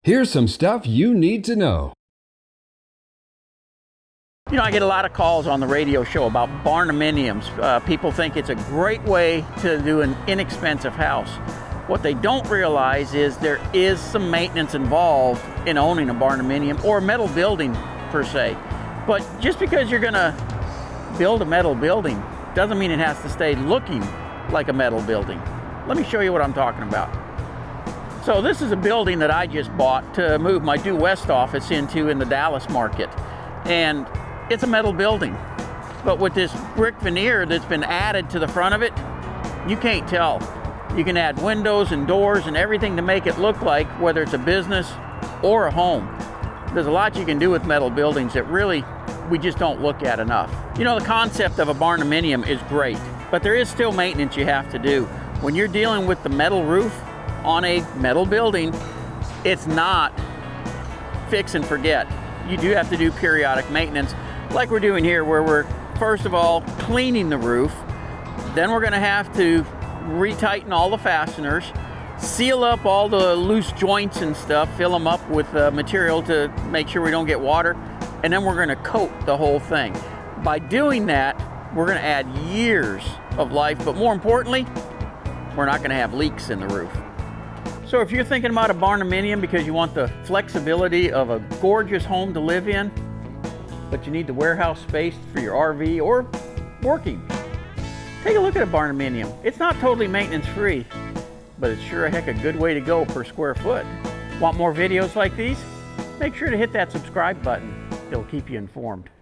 Here's some stuff you need to know. You know, I get a lot of calls on the radio show about Barndominiums. People think it's a great way to do an inexpensive house. What they don't realize is there is some maintenance involved in owning a barndominium or a metal building per se. But just because you're gonna build a metal building doesn't mean it has to stay looking like a metal building. Let me show you what I'm talking about. So this is a building that I just bought to move my due west office into in the Dallas market. And it's a metal building, but with this brick veneer that's been added to the front of it, you can't tell. You can add windows and doors and everything to make it look like whether it's a business or a home. There's a lot you can do with metal buildings that really we just don't look at enough. You know, the concept of a barndominium is great, but there is still maintenance you have to do. When you're dealing with the metal roof on a metal building, it's not fix and forget. You do have to do periodic maintenance like we're doing here, where we're first of all cleaning the roof, then we're going to have to retighten all the fasteners, seal up all the loose joints and stuff, fill them up with material to make sure we don't get water, and then we're going to coat the whole thing. By doing that, we're going to add years of life, but more importantly, we're not going to have leaks in the roof. So if you're thinking about a barndominium because you want the flexibility of a gorgeous home to live in, but you need the warehouse space for your RV or working, take a look at a barndominium. It's not totally maintenance free, but it's sure a heck a good way to go per square foot. Want more videos like these? Make sure to hit that subscribe button. It'll keep you informed.